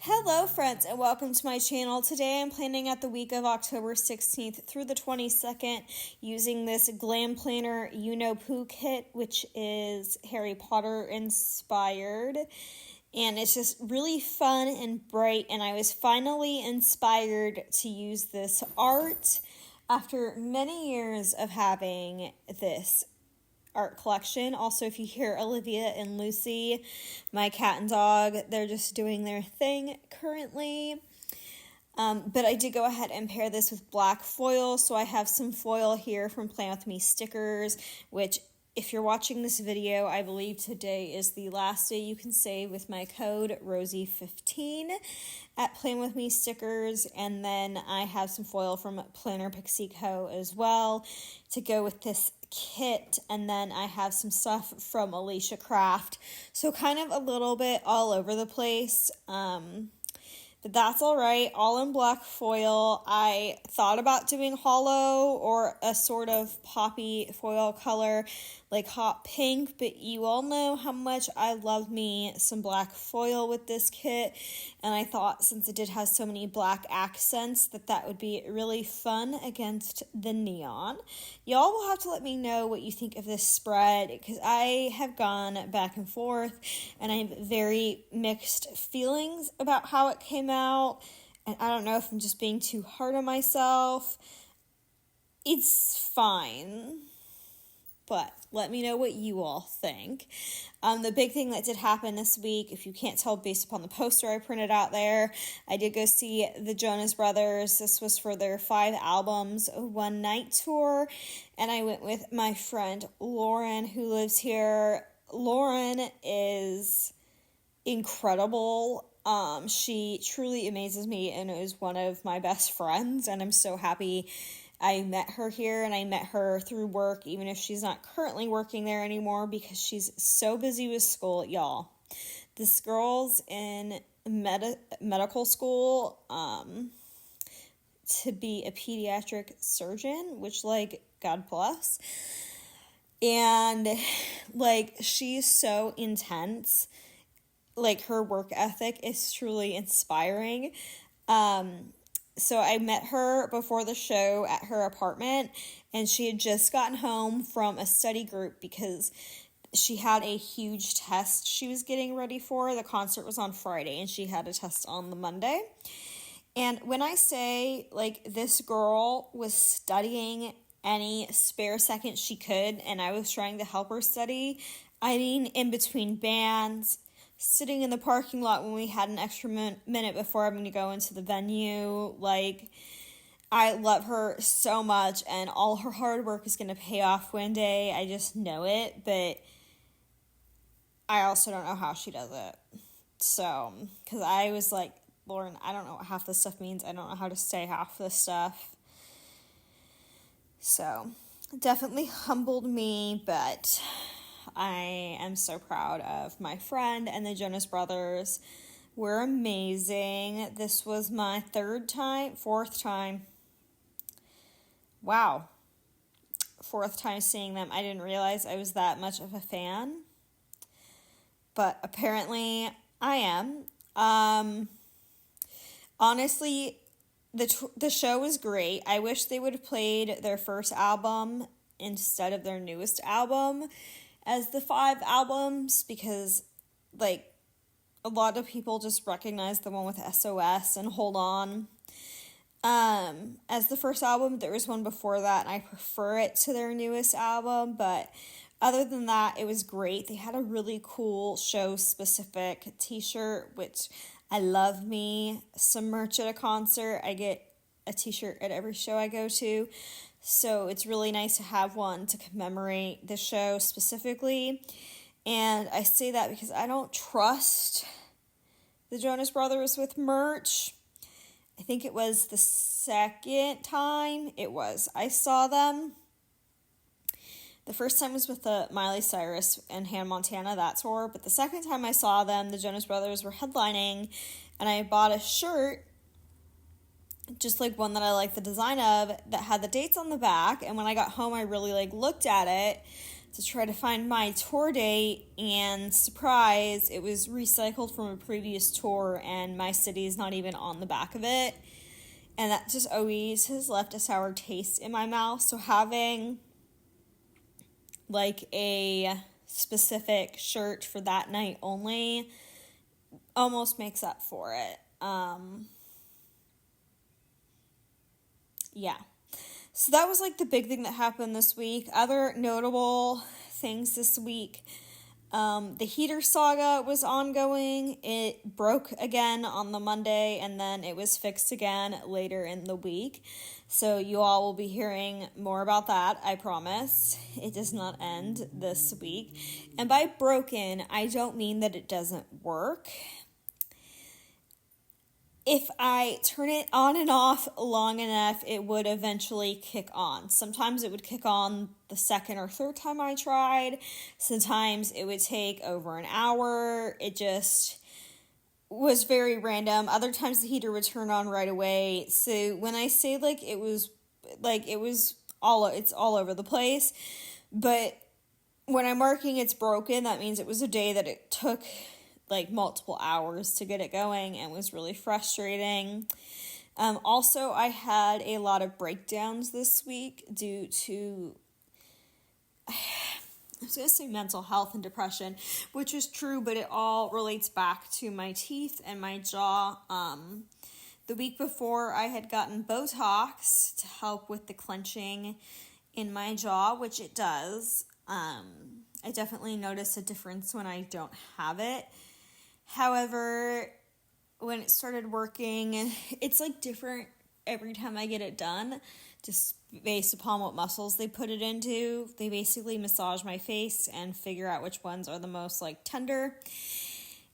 Hello friends and welcome to my channel. Today I'm planning out the week of October 16th through the 22nd using this Glam Planner You No Poo kit, which is Harry Potter inspired. And it's just really fun and bright, and I was finally inspired to use this art after many years of having this art collection. Also, if you hear Olivia and Lucy, my cat and dog, they're just doing their thing currently. But I did go ahead and pair this with black foil, so I have some foil here from Plan With Me stickers, which if you're watching this video, I believe today is the last day you can save with my code Rosey15 at Plan With Me stickers. And then I have some foil from Planner Pixie Co. as well to go with this kit. And then I have some stuff from Alicia Craft. So kind of a little bit all over the place. But that's all right, all in black foil. I thought about doing hollow or a sort of poppy foil color like hot pink, but you all know how much I love me some black foil with this kit, and I thought since it did have so many black accents that would be really fun against the neon. Y'all will have to let me know what you think of this spread, because I have gone back and forth and I have very mixed feelings about how it came out, and I don't know if I'm just being too hard on myself. It's fine, but let me know what you all think. The big thing that did happen this week, if you can't tell based upon the poster I printed out there, I did go see the Jonas Brothers. This was for their 5 albums one night tour, and I went with my friend Lauren, who lives here. Lauren is incredible. She truly amazes me and is one of my best friends, and I'm so happy I met her here, and I met her through work, even if she's not currently working there anymore because she's so busy with school, y'all. This girl's in medical school to be a pediatric surgeon, which, like, God bless. And, like, she's so intense. Like, her work ethic is truly inspiring. So I met her before the show at her apartment, and she had just gotten home from a study group because she had a huge test she was getting ready for. The concert was on Friday, and she had a test on the Monday. And when I say, like, this girl was studying any spare second she could, and I was trying to help her study, I mean, in between bands, sitting in the parking lot when we had an extra minute before having to go into the venue. Like, I love her so much, and all her hard work is going to pay off one day. I just know it, but I also don't know how she does it. So, because I was like, Lauren, I don't know what half this stuff means. I don't know how to say half this stuff. So, definitely humbled me, but I am so proud of my friend, and the Jonas Brothers were amazing. This was my fourth time. Wow. 4th time seeing them. I didn't realize I was that much of a fan, but apparently I am. Honestly, the show was great. I wish they would have played their first album instead of their newest album as the 5 albums, because, like, a lot of people just recognize the one with SOS and Hold On as the first album. There was one before that, and I prefer it to their newest album, but other than that, it was great. They had a really cool show-specific t-shirt, which I love me some merch at a concert. I get a t-shirt at every show I go to, so it's really nice to have one to commemorate the show specifically. And I say that because I don't trust the Jonas Brothers with merch. I think it was the second time I saw them. The first time was with the Miley Cyrus and Hannah Montana, that tour. But the second time I saw them, the Jonas Brothers were headlining, and I bought a shirt, just like one that I like the design of, that had the dates on the back. And when I got home, I really looked at it to try to find my tour date, and surprise, it was recycled from a previous tour and my city is not even on the back of it. And that just always has left a sour taste in my mouth. So having like a specific shirt for that night only almost makes up for it. Yeah. So that was like the big thing that happened this week. Other notable things this week. The heater saga was ongoing. It broke again on the Monday and then it was fixed again later in the week. So you all will be hearing more about that, I promise. It does not end this week. And by broken, I don't mean that it doesn't work. If I turn it on and off long enough, it would eventually kick on. Sometimes it would kick on the second or third time I tried. Sometimes it would take over an hour. It just was very random. Other times the heater would turn on right away. So when I say it's all over the place. But when I'm marking it's broken, that means it was a day that it took like multiple hours to get it going and was really frustrating. Also, I had a lot of breakdowns this week due to, I was going to say mental health and depression, which is true, but it all relates back to my teeth and my jaw. The week before, I had gotten Botox to help with the clenching in my jaw, which it does. I definitely notice a difference when I don't have it. However, when it started working, it's like different every time I get it done, just based upon what muscles they put it into. They basically massage my face and figure out which ones are the most like tender.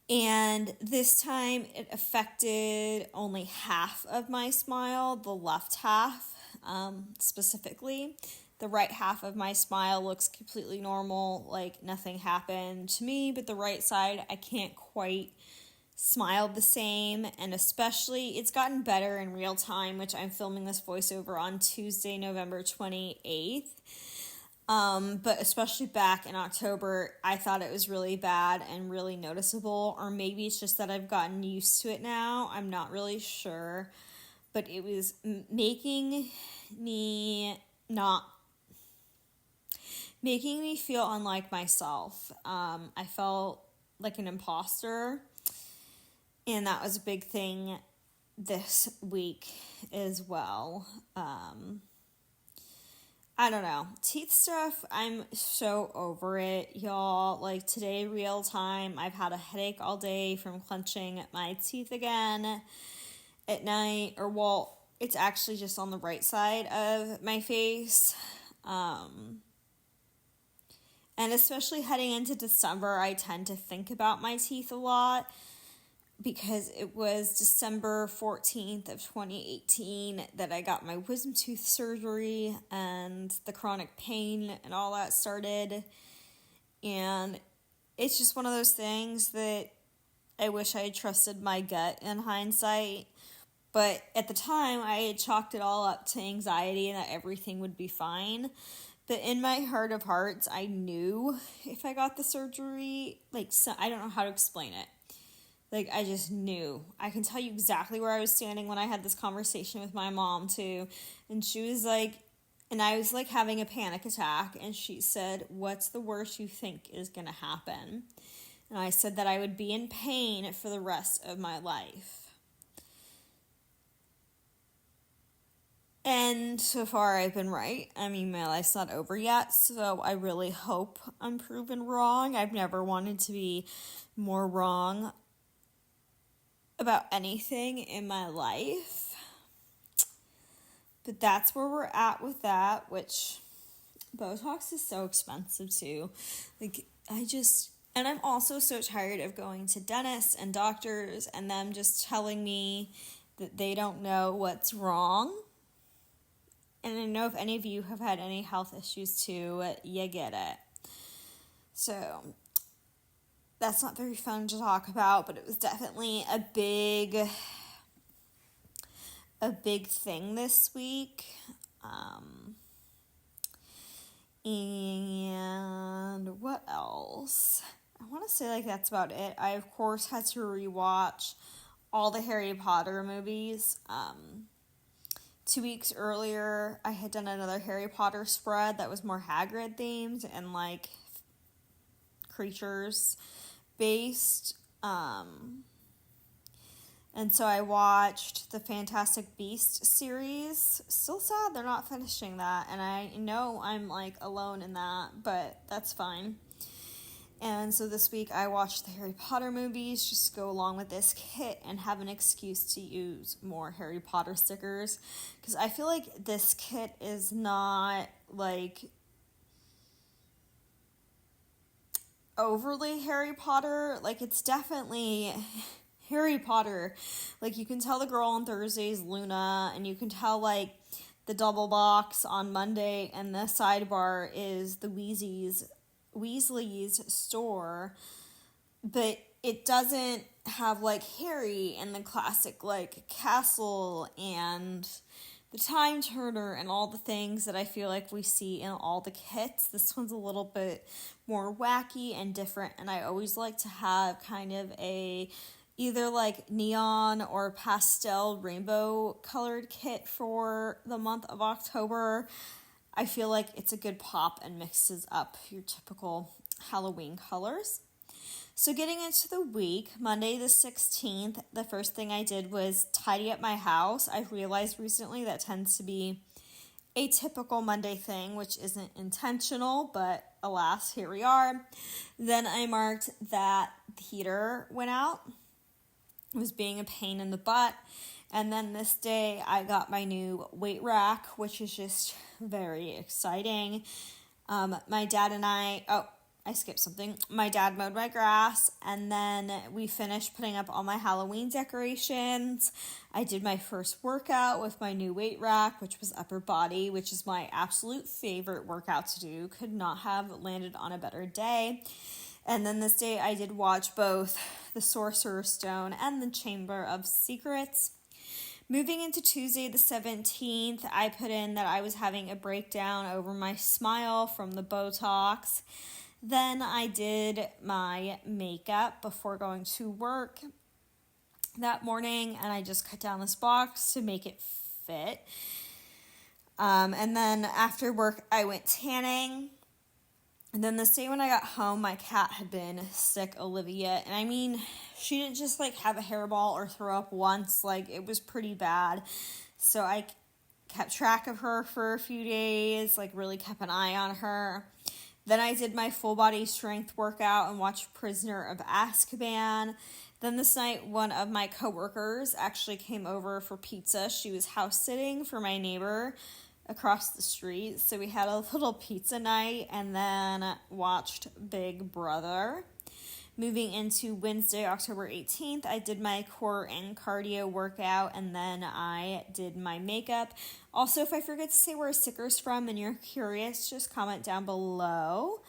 And this time it affected only half of my smile, the left half specifically. The right half of my smile looks completely normal, like nothing happened to me, but the right side, I can't quite smile the same, and especially, it's gotten better in real time, which I'm filming this voiceover on Tuesday, November 28th, but especially back in October, I thought it was really bad and really noticeable, or maybe it's just that I've gotten used to it now, I'm not really sure, but it was making me feel unlike myself. I felt like an imposter, and that was a big thing this week as well. I don't know. Teeth stuff, I'm so over it, y'all. Like today, real time, I've had a headache all day from clenching my teeth again at night, it's actually just on the right side of my face. And especially heading into December, I tend to think about my teeth a lot because it was December 14th of 2018 that I got my wisdom tooth surgery and the chronic pain and all that started. And it's just one of those things that I wish I had trusted my gut in hindsight. But at the time, I had chalked it all up to anxiety and that everything would be fine. But in my heart of hearts, I knew if I got the surgery, I don't know how to explain it. I just knew. I can tell you exactly where I was standing when I had this conversation with my mom, too. And she was and I was having a panic attack. And she said, "What's the worst you think is going to happen?" And I said that I would be in pain for the rest of my life. And so far I've been right. I mean, my life's not over yet, so I really hope I'm proven wrong. I've never wanted to be more wrong about anything in my life. But that's where we're at with that, which Botox is so expensive too. And I'm also so tired of going to dentists and doctors and them just telling me that they don't know what's wrong. And I know if any of you have had any health issues too, you get it. So that's not very fun to talk about, but it was definitely a big thing this week. And what else? I want to say like that's about it. I of course had to rewatch all the Harry Potter movies. 2 weeks earlier, I had done another Harry Potter spread that was more Hagrid themed and like creatures based. And so I watched the Fantastic Beast series. Still sad they're not finishing that, and I know I'm like alone in that, but that's fine. And so this week I watched the Harry Potter movies just to go along with this kit and have an excuse to use more Harry Potter stickers. Because I feel like this kit is not like overly Harry Potter. Like it's definitely Harry Potter. Like you can tell the girl on Thursday is Luna, and you can tell like the double box on Monday and the sidebar is the Weasley's store, but it doesn't have like Harry and the classic like castle and the time turner and all the things that I feel like we see in all the kits. This one's a little bit more wacky and different, and I always like to have kind of a either like neon or pastel rainbow colored kit for the month of October. I feel like it's a good pop and mixes up your typical Halloween colors. So getting into the week, Monday the 16th, the first thing I did was tidy up my house. I've realized recently that tends to be a typical Monday thing, which isn't intentional, but alas, here we are. Then I marked that the heater went out. It was being a pain in the butt. And then this day I got my new weight rack, which is just very exciting. My dad and I skipped something. My dad mowed my grass, and then we finished putting up all my Halloween decorations. I did my first workout with my new weight rack, which was upper body, which is my absolute favorite workout to do. Could not have landed on a better day. And then this day I did watch both the Sorcerer's Stone and the Chamber of Secrets. Moving into Tuesday the 17th, I put in that I was having a breakdown over my smile from the Botox. Then I did my makeup before going to work that morning, and I just cut down this box to make it fit. And then after work, I went tanning. And then this day when I got home, my cat had been sick, Olivia. And I mean, she didn't just like have a hairball or throw up once. Like it was pretty bad. So I kept track of her for a few days, like really kept an eye on her. Then I did my full body strength workout and watched Prisoner of Azkaban. Then this night, one of my coworkers actually came over for pizza. She was house sitting for my neighbor across the street. So we had a little pizza night and then watched Big Brother. Moving into Wednesday, October 18th, I did my core and cardio workout, and then I did my makeup. Also, if I forget to say where a sticker's from and you're curious, just comment down below.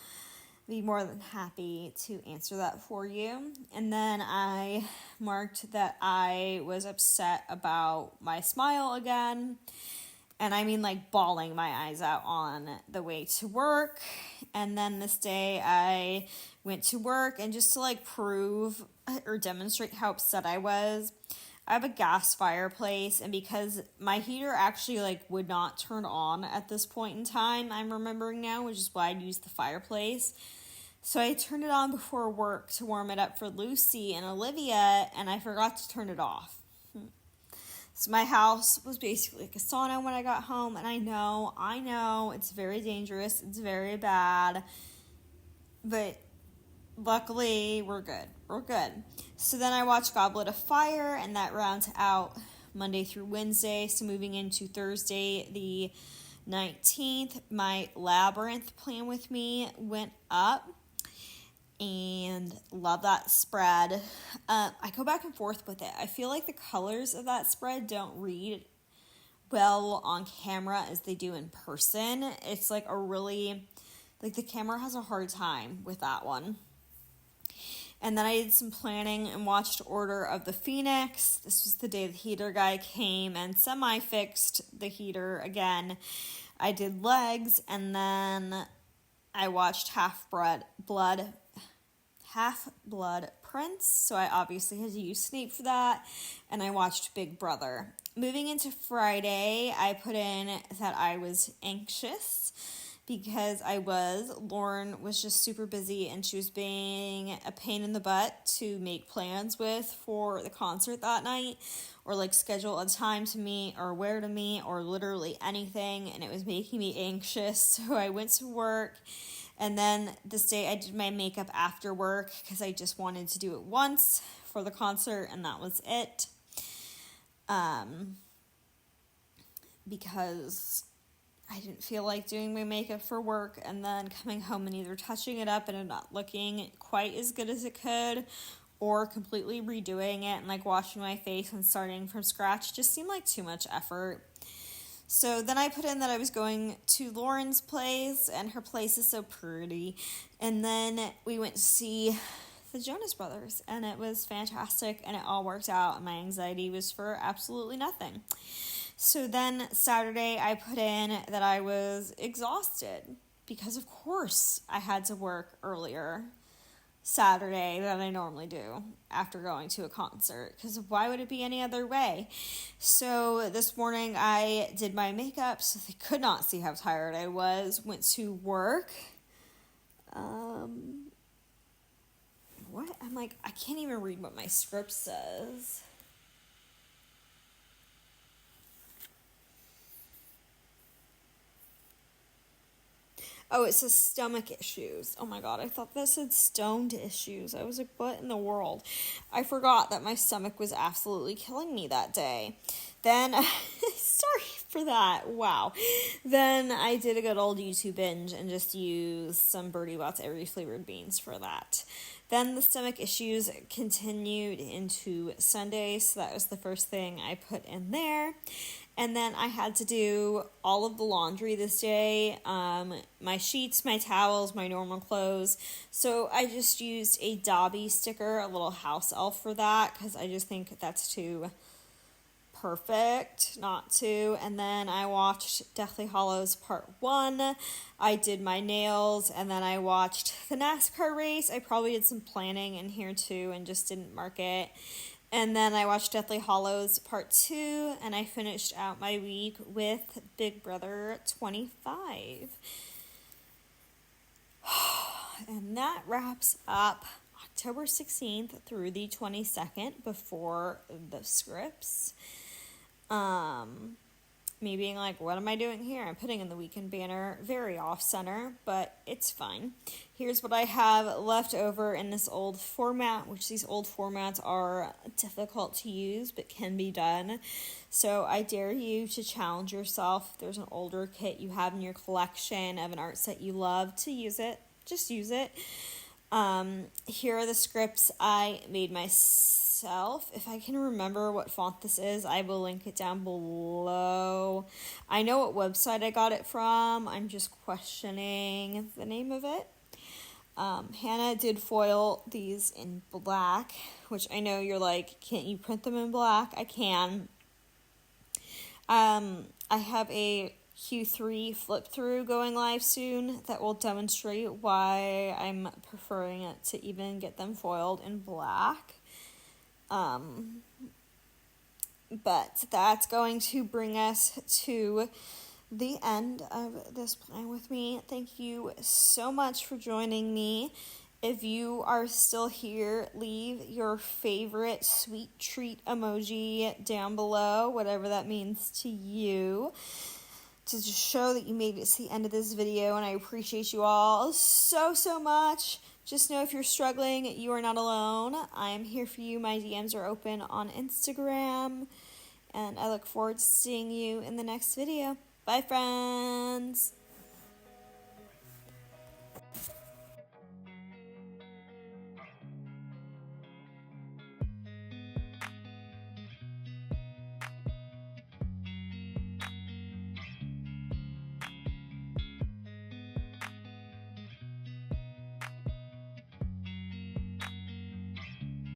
I'd be more than happy to answer that for you. And then I marked that I was upset about my smile again. And I mean like bawling my eyes out on the way to work. And then this day I went to work, and just to like prove or demonstrate how upset I was, I have a gas fireplace, and because my heater actually like would not turn on at this point in time, I'm remembering now, which is why I'd use the fireplace. So I turned it on before work to warm it up for Lucy and Olivia, and I forgot to turn it off. So my house was basically like a sauna when I got home, and I know, it's very dangerous, it's very bad, but luckily we're good. So then I watched Goblet of Fire, and that rounds out Monday through Wednesday. So moving into Thursday the 19th, my Labyrinth Plan With Me went up. And love that spread. I go back and forth with it. I feel like the colors of that spread don't read well on camera as they do in person. It's like the camera has a hard time with that one. And then I did some planning and watched Order of the Phoenix. This was the day the heater guy came and semi-fixed the heater again. I did legs, and then I watched Half-Blood Prince, so I obviously had to use Snape for that, and I watched Big Brother. Moving into Friday, I put in that I was anxious because Lauren was just super busy and she was being a pain in the butt to make plans with for the concert that night, or like schedule a time to meet or where to meet or literally anything, and it was making me anxious. So I went to work, and then this day I did my makeup after work because I just wanted to do it once for the concert, and that was it. Because I didn't feel like doing my makeup for work and then coming home and either touching it up and it not looking quite as good as it could, or completely redoing it and like washing my face and starting from scratch just seemed like too much effort. So then I put in that I was going to Lauren's place, and her place is so pretty. And then we went to see the Jonas Brothers, and it was fantastic, and it all worked out, and my anxiety was for absolutely nothing. So then Saturday I put in that I was exhausted because, of course, I had to work earlier Saturday than I normally do after going to a concert, because why would it be any other way? So this morning I did my makeup so they could not see how tired I was, went to work. What? I'm like, I can't even read what my script says. Oh, it says stomach issues. Oh my god, I thought that said stoned issues. I was like, what in the world? I forgot that my stomach was absolutely killing me that day. Then, sorry for that. Wow. Then I did a good old YouTube binge and just used some Birdie Bott's Every Flavored Beans for that. Then the stomach issues continued into Sunday, so that was the first thing I put in there. And then I had to do all of the laundry this day, my sheets, my towels, my normal clothes. So I just used a Dobby sticker, a little house elf for that, because I just think that's too perfect not to. And then I watched Deathly Hallows Part 1. I did my nails, and then I watched the NASCAR race. I probably did some planning in here too and just didn't mark it. And then I watched Deathly Hallows Part 2, and I finished out my week with Big Brother 25. And that wraps up October 16th through the 22nd before the scripts. Me being like, what am I doing here? I'm putting in the weekend banner, very off-center, but it's fine. Here's what I have left over in this old format, which these old formats are difficult to use, but can be done. So I dare you to challenge yourself. If there's an older kit you have in your collection of an art set you love, to use it. Just use it. Here are the scripts I made myself. If I can remember what font this is, I will link it down below. I know what website I got it from. I'm just questioning the name of it. Hannah did foil these in black, which I know you're like, can't you print them in black? I can. I have a Q3 flip through going live soon that will demonstrate why I'm preferring it to even get them foiled in black. But that's going to bring us to the end of this plan with me. Thank you so much for joining me. If you are still here, leave your favorite sweet treat emoji down below, whatever that means to you, to just show that you made it to the end of this video, and I appreciate you all so, so much. Just know if you're struggling, you are not alone. I am here for you. My DMs are open on Instagram, and I look forward to seeing you in the next video. Bye, friends.